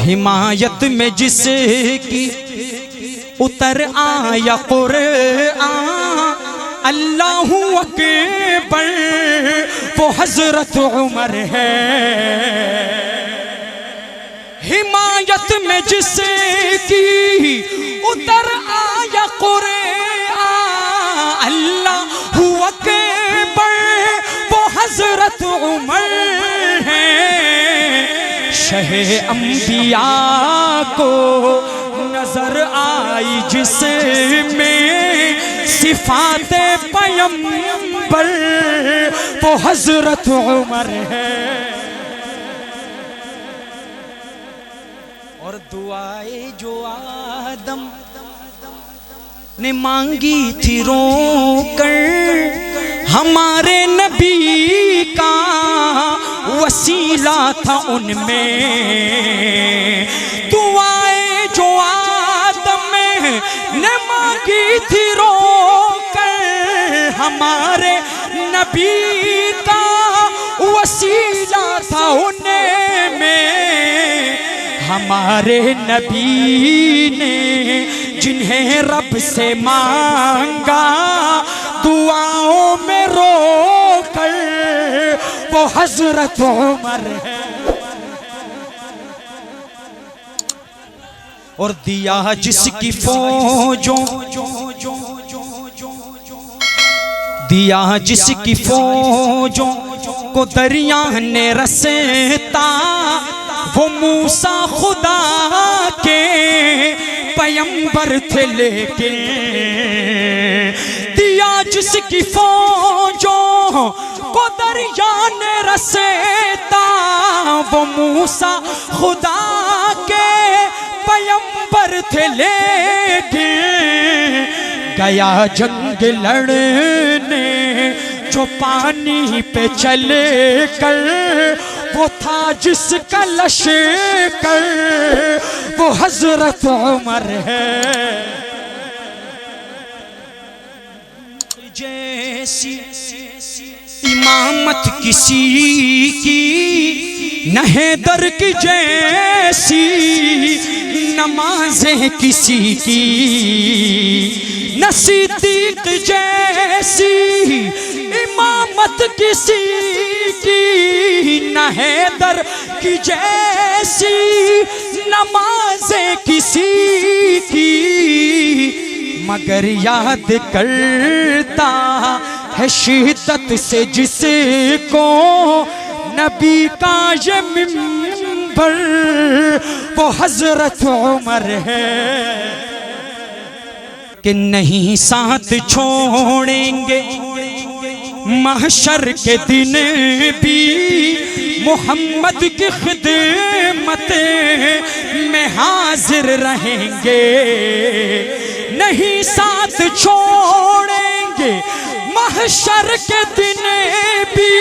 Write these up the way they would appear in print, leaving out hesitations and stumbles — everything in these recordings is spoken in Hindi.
हिमायत में जिसकी उतर आया कुरआन, अल्लाहु अकबर वो हजरत उमर है। हिमायत में जिसकी उतर आया कुरआन, अल्लाहु अकबर वो हजरत उमर है। शहे अंबिया को नजर आई जिसमें सिफाते पैगंबर, वो हजरत उमर है। और दुआए जो आदम ने मांगी थी रोकर, हमारे नबी का वसीला था उनमें। दुआए जो आदम ने मांगी थी रोकर, हमारे नबी का वसीला था उनमें। हमारे नबी ने जिन्हें रब से मांगा, दुआओं में रोकर वो हजरत उमर है। और दिया जिसकी फौजों, दिया जिसकी फौजों को दरिया ने रसता, वो मूसा खुदा के पैगंबर थे लेकिन। दिया जिसकी फौजों को दरिया ने रसता, वो मूसा खुदा के पैगंबर थे लेकिन। गया जंग लड़ने जो पानी पे चले कर, वो था जिसका लश्कर, वो हजरत उमर है। जैसी इमामत किसी की न हैदर की जैसी, नमाजें किसी की न सिद्दीक जैसी, इमामत किसी की न हैदर की जैसी, नमाजें किसी की। मगर याद करता है शिद्दत से जिसको नबी का ये मिंबर, वो हजरत उमर है। कि नहीं साथ छोड़ेंगे महशर के दिन भी, मोहम्मद की खिदमत में हाजिर रहेंगे। नहीं साथ छोड़ेंगे महशर के दिन भी,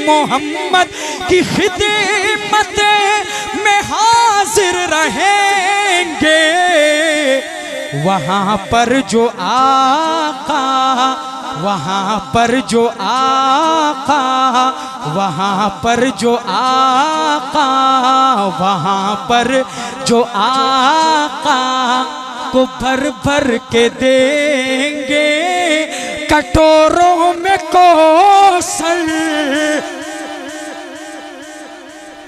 मोहम्मद की खिदमत में हाजिर रहेंगे। वहाँ पर जो आका, वहाँ पर जो आका, वहाँ पर जो आका, वहाँ पर जो आका को भर भर के देंगे कटोरों में को